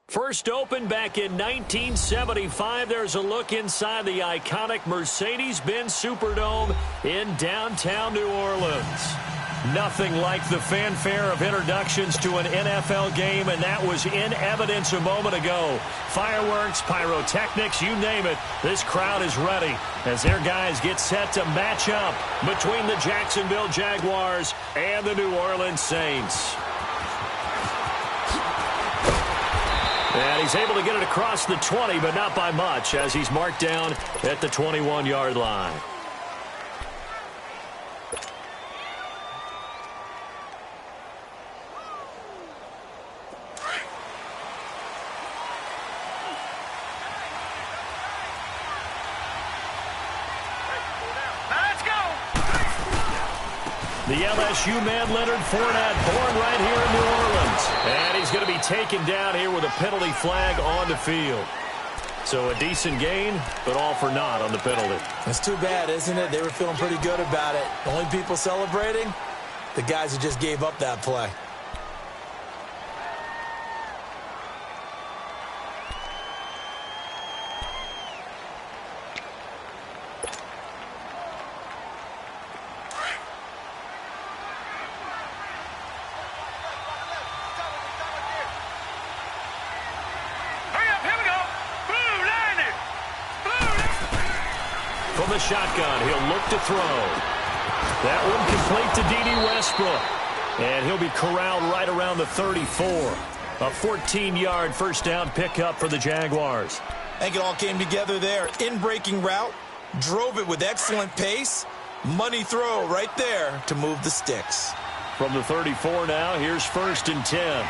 First opened back in 1975, there's a look inside the iconic Mercedes-Benz Superdome in downtown New Orleans. Nothing like the fanfare of introductions to an NFL game, and that was in evidence a moment ago. Fireworks, pyrotechnics, you name it, this crowd is ready as their guys get set to match up between the Jacksonville Jaguars and the New Orleans Saints. And he's able to get it across the 20, but not by much, as he's marked down at the 21-yard line. The LSU man, Leonard Fournette, born right here in New Orleans. And he's going to be taken down here with a penalty flag on the field. So a decent gain, but all for naught on the penalty. It's too bad, isn't it? They were feeling pretty good about it. The only people celebrating, the guys who just gave up that play. From the shotgun, he'll look to throw. That one complete to D.D. Westbrook. And he'll be corralled right around the 34. A 14-yard first down pickup for the Jaguars. I think it all came together there. In-breaking route, drove it with excellent pace. Money throw right there to move the sticks. From the 34 now, here's 1st and 10. All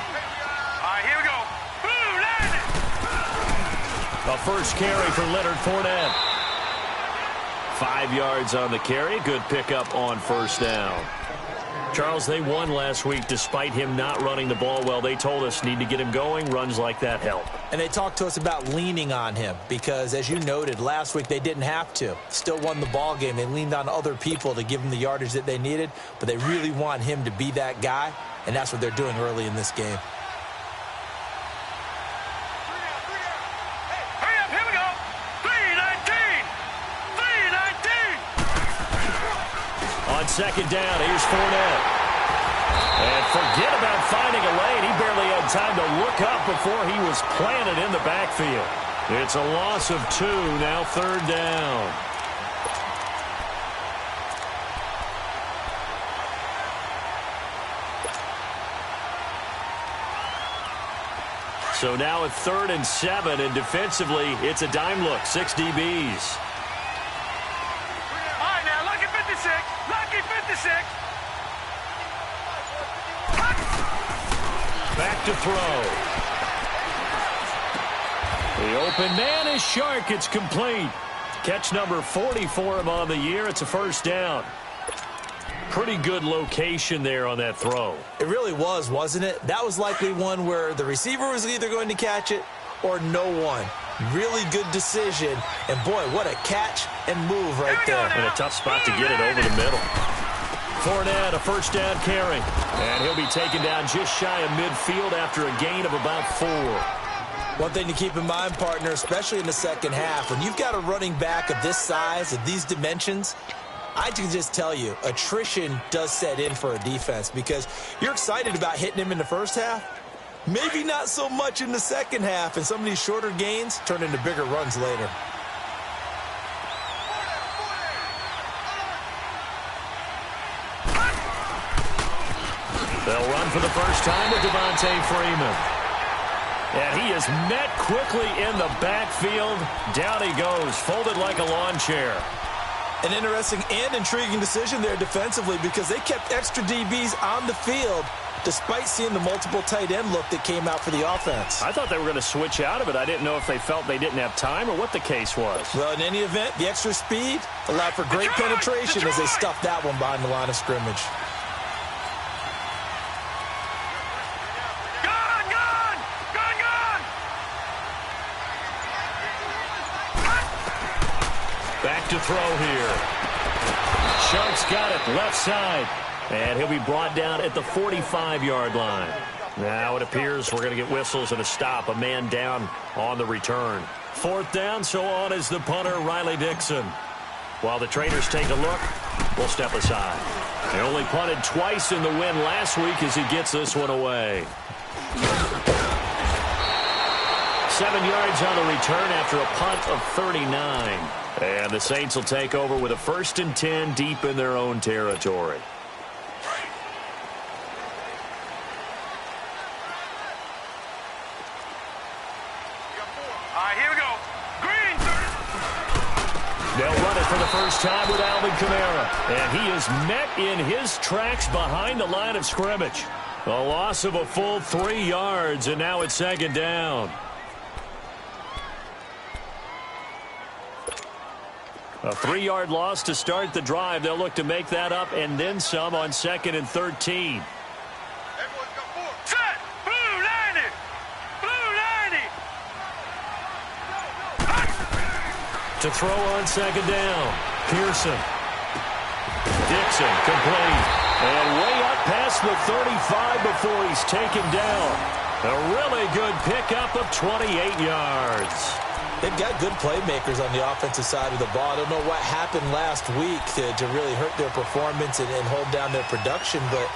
right, here we go. Boom, landed. A first carry for Leonard Fournette. 5 yards on the carry. Good pickup on first down. Charles, they won last week despite him not running the ball well. They told us need to get him going. Runs like that help. And they talked to us about leaning on him because, as you noted, last week they didn't have to. Still won the ball game. They leaned on other people to give them the yardage that they needed, but they really want him to be that guy, and that's what they're doing early in this game. Second down, here's Fournette. And forget about finding a lane. He barely had time to look up before he was planted in the backfield. It's a loss of 2, now 3rd down. So now at 3rd and 7, and defensively, it's a dime look, 6 DBs. Back to throw. The open man is Shark. It's complete. Catch number 40 for him on the year. It's a first down. Pretty good location there on that throw. It really was, wasn't it? That was likely one where the receiver was either going to catch it or no one. Really good decision. And, boy, what a catch and move right there. And a tough spot to get it over the middle. Fournette, a first down carry. And he'll be taken down just shy of midfield after a gain of about 4. One thing to keep in mind, partner, especially in the second half, when you've got a running back of this size, of these dimensions, I can just tell you, attrition does set in for a defense because you're excited about hitting him in the first half. Maybe not so much in the second half, and some of these shorter gains turn into bigger runs later. They'll run for the first time with Devontae Freeman. And he is met quickly in the backfield. Down he goes, folded like a lawn chair. An interesting and intriguing decision there defensively because they kept extra DBs on the field despite seeing the multiple tight end look that came out for the offense. I thought they were going to switch out of it. I didn't know if they felt they didn't have time or what the case was. Well, in any event, the extra speed allowed for great penetration as they stuffed that one behind the line of scrimmage. Back to throw here. Shark's got it left side. And he'll be brought down at the 45-yard line. Now it appears we're going to get whistles and a stop. A man down on the return. 4th down, so on is the punter, Riley Dixon. While the Traders take a look, we'll step aside. They only punted twice in the win last week as he gets this one away. 7 yards on the return after a punt of 39. And the Saints will take over with a 1st and 10 deep in their own territory. Here we go. Green. They'll run it for the first time with Alvin Kamara. And he is met in his tracks behind the line of scrimmage. A loss of a full 3 yards, and now it's 2nd down. A 3-yard loss to start the drive. They'll look to make that up and then some on 2nd and 13. Set. Blue 90. Blue 90. To throw on 2nd down. Pearson. Dixon complete. And way up past the 35 before he's taken down. A really good pickup of 28 yards. They've got good playmakers on the offensive side of the ball. I don't know what happened last week to really hurt their performance and hold down their production, but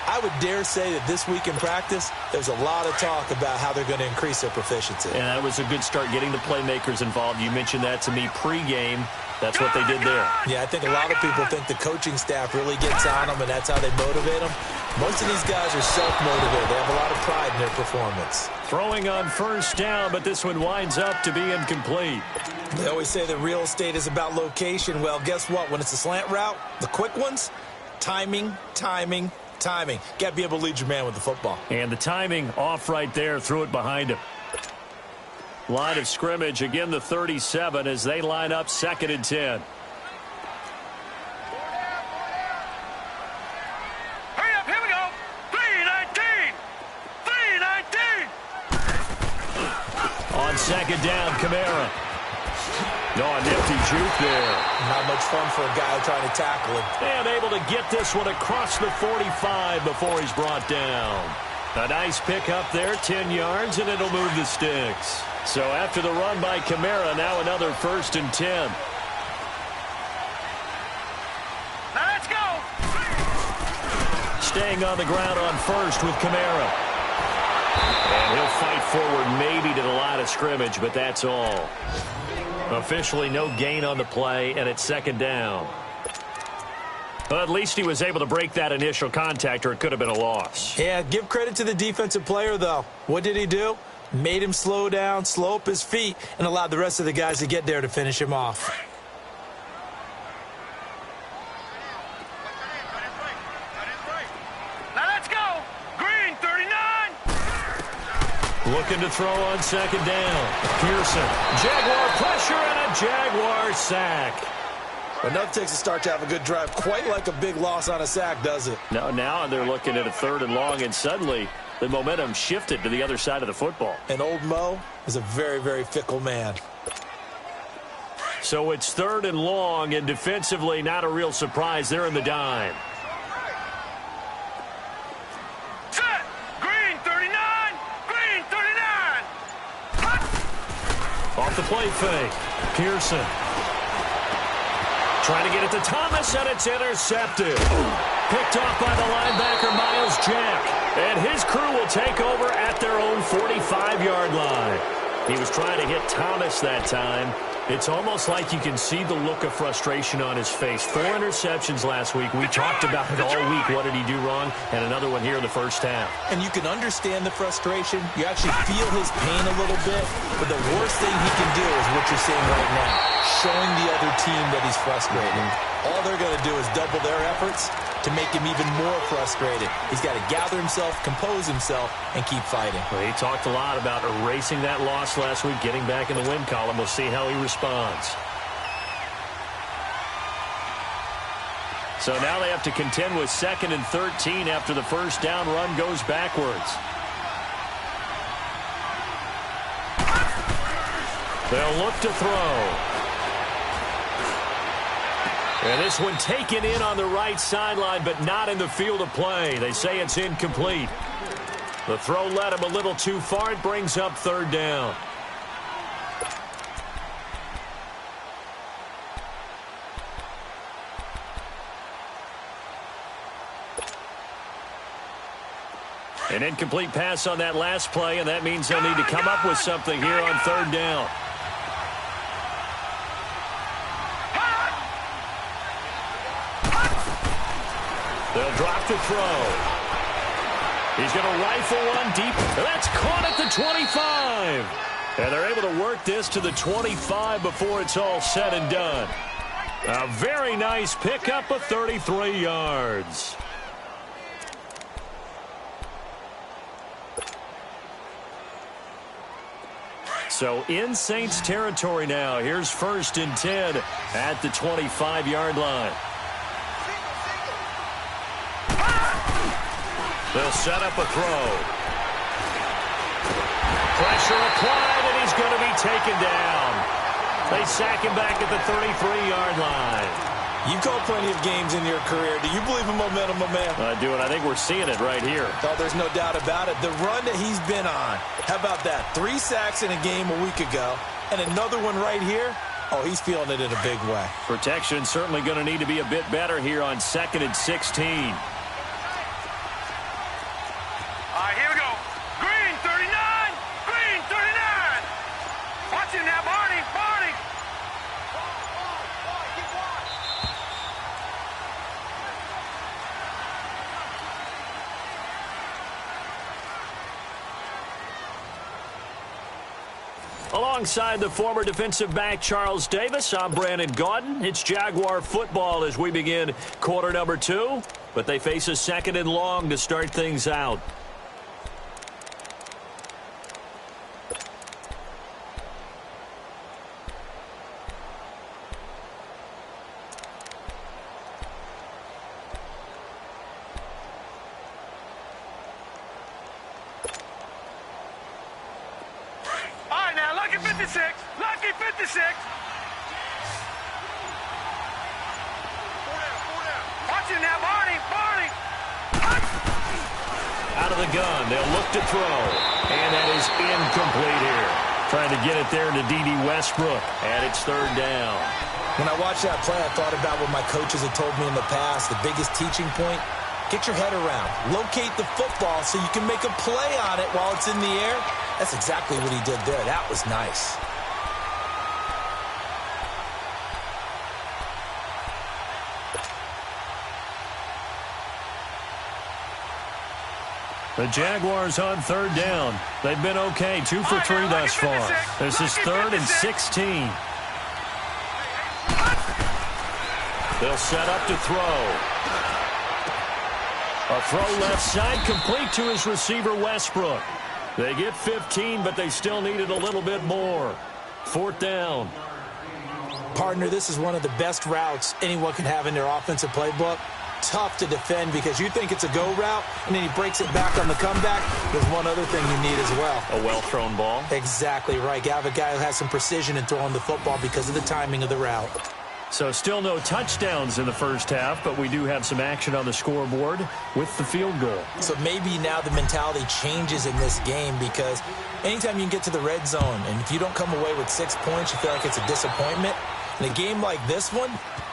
I would dare say that this week in practice, there's a lot of talk about how they're going to increase their proficiency. And that was a good start getting the playmakers involved. You mentioned that to me pregame. That's what they did there. Yeah, I think a lot of people think the coaching staff really gets on them, and that's how they motivate them. Most of these guys are self-motivated. They have a lot of pride in their performance. Throwing on 1st down, but this one winds up to be incomplete. They always say that real estate is about location. Well, guess what? When it's a slant route, the quick ones, timing. Got to be able to lead your man with the football. And the timing off right there. Threw it behind him. Line of scrimmage, again the 37 as they line up 2nd and 10. Hurry up, here we go. 319. 319. On 2nd down, Kamara. No, a nifty juke there. Not much fun for a guy trying to tackle him. And able to get this one across the 45 before he's brought down. A nice pick up there, 10 yards, and it'll move the sticks. So after the run by Kamara, now another 1st and 10. Now let's go. Staying on the ground on 1st with Kamara. And he'll fight forward maybe to the line of scrimmage, but that's all. Officially no gain on the play, and it's 2nd down. Well, at least he was able to break that initial contact, or it could have been a loss. Yeah, give credit to the defensive player, though. What did he do? Made him slow down, slow up his feet, and allowed the rest of the guys to get there to finish him off. Now let's go. Green 39. Looking to throw on 2nd down. Pearson. Jaguar pressure and a Jaguar sack. But nothing takes a start to have a good drive quite like a big loss on a sack, does it? No, now they're looking at a 3rd and long, and suddenly the momentum shifted to the other side of the football. And old Mo is a very, very fickle man. So it's 3rd and long, and defensively not a real surprise. They're in the dime. Set. Green 39. Green 39. Hut. Off the play fake. Pearson. Trying to get it to Thomas, and it's intercepted. Picked off by the linebacker, Miles Jack. And his crew will take over at their own 45-yard line. He was trying to hit Thomas that time. It's almost like you can see the look of frustration on his face. 4 interceptions last week. We talked about it all week. What did he do wrong? And another one here in the first half. And you can understand the frustration. You actually feel his pain a little bit. But the worst thing he can do is what you're seeing right now, showing the other team that he's frustrated. All they're going to do is double their efforts to make him even more frustrated. He's got to gather himself, compose himself, and keep fighting. Well, he talked a lot about erasing that loss last week, getting back in the win column. We'll see how he responds. So now they have to contend with 2nd and 13 after the first down run goes backwards. They'll look to throw. And this one taken in on the right sideline, but not in the field of play. They say it's incomplete. The throw led him a little too far. It brings up third down. An incomplete pass on that last play, and that means they'll need to come up with something here on third down. They'll drop to throw. He's going to rifle one deep. That's caught at the 25. And they're able to work this to the 25 before it's all said and done. A very nice pickup of 33 yards. So in Saints territory now. Here's 1st and 10 at the 25-yard line. They'll set up a throw. Pressure applied, and he's going to be taken down. They sack him back at the 33-yard line. You've called plenty of games in your career. Do you believe in momentum, my man? I do, and I think we're seeing it right here. Oh, there's no doubt about it. The run that he's been on. How about that? 3 sacks in a game a week ago, and another one right here. Oh, he's feeling it in a big way. Protection certainly going to need to be a bit better here on 2nd and 16. All right, here we go. Green 39. Green 39. Watch it now, Barney. Barney. Alongside the former defensive back Charles Davis, I'm Brandon Gaudin. It's Jaguar football as we begin quarter number 2, but they face a 2nd and long to start things out. Lucky 56. Lucky 56. Watch it now, Barney. Barney. Out of the gun. They'll look to throw. And that is incomplete here. Trying to get it there to D.D. Westbrook. And it's 3rd down. When I watched that play, I thought about what my coaches had told me in the past. The biggest teaching point, get your head around. Locate the football so you can make a play on it while it's in the air. That's exactly what he did there. That was nice. The Jaguars on 3rd down. They've been okay, 2 for 3 thus far. This is 3rd and 16. They'll set up to throw. A throw left side, complete to his receiver, Westbrook. They get 15, but they still needed a little bit more. 4th down. Partner, this is one of the best routes anyone can have in their offensive playbook. Tough to defend because you think it's a go route, and then he breaks it back on the comeback. There's one other thing you need as well. A well-thrown ball. Exactly right. You have a guy who has some precision in throwing the football because of the timing of the route. So still no touchdowns in the first half, but we do have some action on the scoreboard with the field goal. So maybe now the mentality changes in this game because anytime you can get to the red zone, and if you don't come away with 6 points, you feel like it's a disappointment. In a game like this one,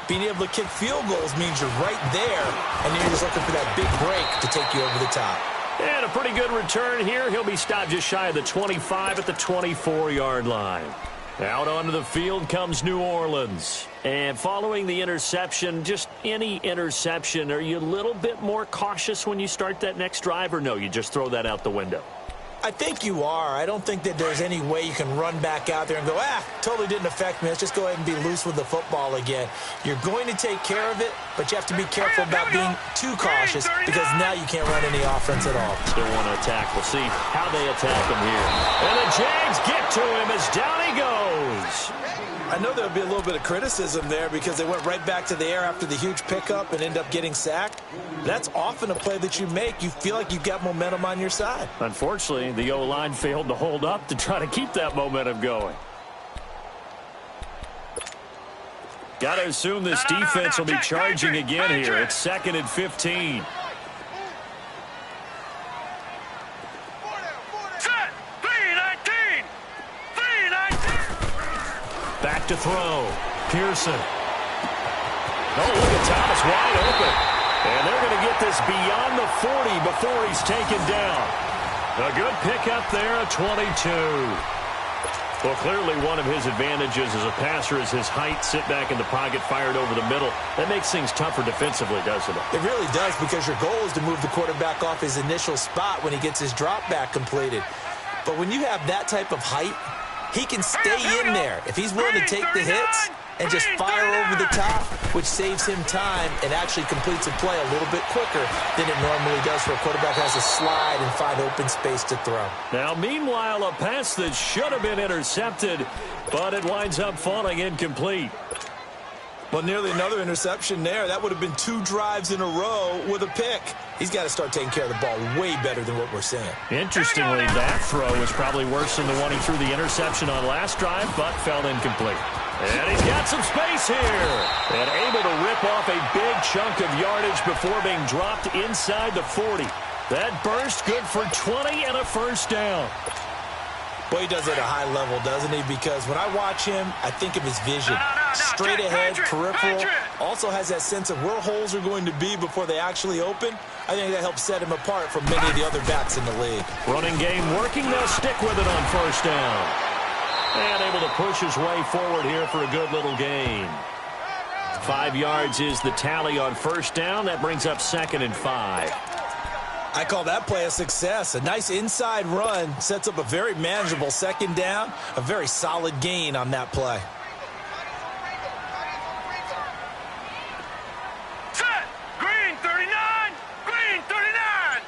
being able to kick field goals means you're right there, and you're just looking for that big break to take you over the top. And a pretty good return here. He'll be stopped just shy of the 25 at the 24-yard line. Out onto the field comes New Orleans. And following the interception, just any interception, are you a little bit more cautious when you start that next drive, or no, you just throw that out the window? I think you are. I don't think that there's any way you can run back out there and go, totally didn't affect me. Let's just go ahead and be loose with the football again. You're going to take care of it, but you have to be careful about being too cautious because now you can't run any offense at all. Still want to attack. We'll see how they attack him here. And the Jags get to him as down he goes. I know there'll be a little bit of criticism there because they went right back to the air after the huge pickup and end up getting sacked. That's often a play that you make. You feel like you've got momentum on your side. Unfortunately, the O-line failed to hold up to try to keep that momentum going. Got to assume this defense will be charging again here. It's 2nd and 15. back to throw. Pearson. Oh, look at Thomas wide open. And they're going to get this beyond the 40 before he's taken down. A good pickup there, a 22. Well, clearly one of his advantages as a passer is his height, sit back in the pocket, fired over the middle. That makes things tougher defensively, doesn't it? It really does, because your goal is to move the quarterback off his initial spot when he gets his drop back completed. But when you have that type of height, he can stay in there if he's willing to take the hits and just fire over the top, which saves him time and actually completes a play a little bit quicker than it normally does where a quarterback has to slide and find open space to throw. Now, meanwhile, a pass that should have been intercepted, but it winds up falling incomplete. Well, nearly another interception there. That would have been 2 drives in a row with a pick. He's got to start taking care of the ball way better than what we're seeing. Interestingly, that throw was probably worse than the one he threw the interception on last drive, but fell incomplete. And he's got some space here. And able to rip off a big chunk of yardage before being dropped inside the 40. That burst good for 20 and a first down. Well, he does it at a high level, doesn't he? Because when I watch him, I think of his vision. Straight ahead, peripheral. Also has that sense of where holes are going to be before they actually open. I think that helps set him apart from many of the other backs in the league. Running game working. They'll stick with it on first down. And able to push his way forward here for a good little gain. 5 yards is the tally on first down. That brings up 2nd and 5. I call that play a success. A nice inside run sets up a very manageable 2nd down. A very solid gain on that play. Set! Green 39! Green 39!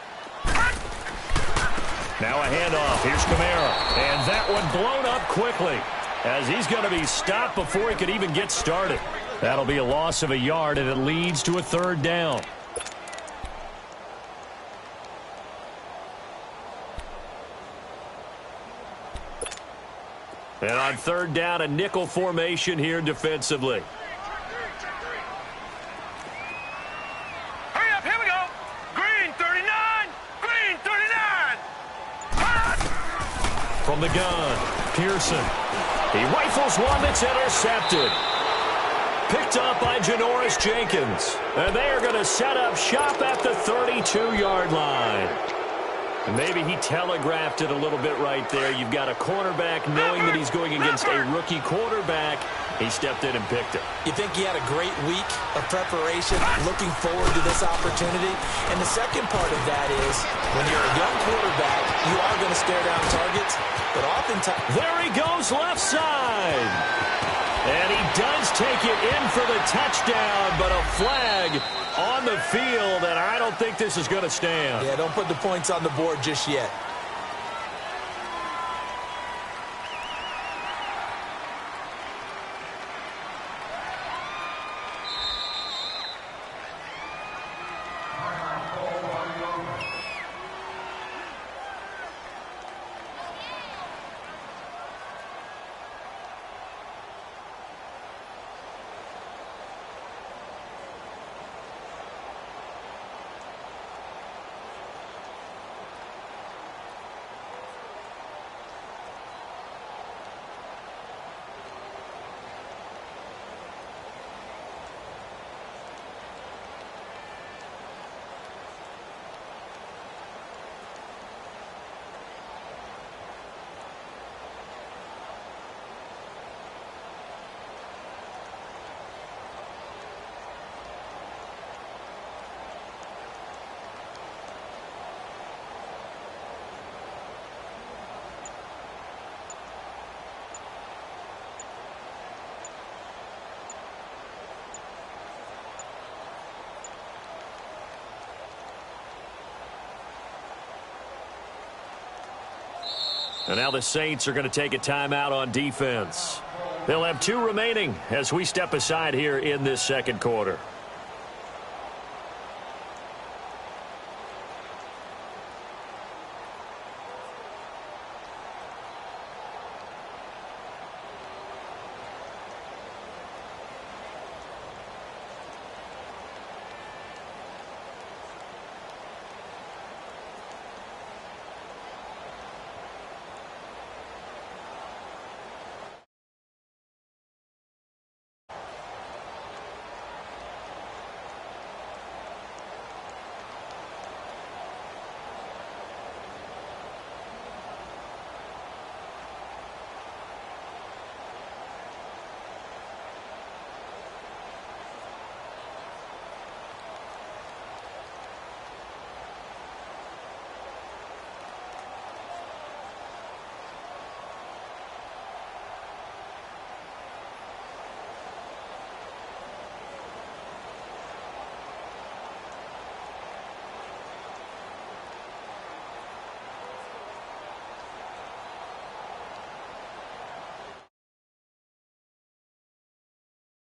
Now a handoff. Here's Kamara. And that one blown up quickly as he's going to be stopped before he could even get started. That'll be a loss of a yard, and it leads to a 3rd down. And on 3rd down, a nickel formation here defensively. Hurry up, here we go! Green 39! Green 39! From the gun, Pearson. He rifles one that's intercepted. Picked up by Janoris Jenkins. And they are going to set up shop at the 32-yard line. And maybe he telegraphed it a little bit right there. You've got a cornerback knowing that he's going against a rookie quarterback. He stepped in and picked it. You think he had a great week of preparation, looking forward to this opportunity? And the second part of that is, when you're a young quarterback, you are going to stare down targets, but oftentimes... There he goes, left side. And he does take it in for the touchdown, but a flag on the field, and I don't think this is going to stand. Yeah, don't put the points on the board just yet. And now the Saints are going to take a timeout on defense. They'll have 2 remaining as we step aside here in this 2nd quarter.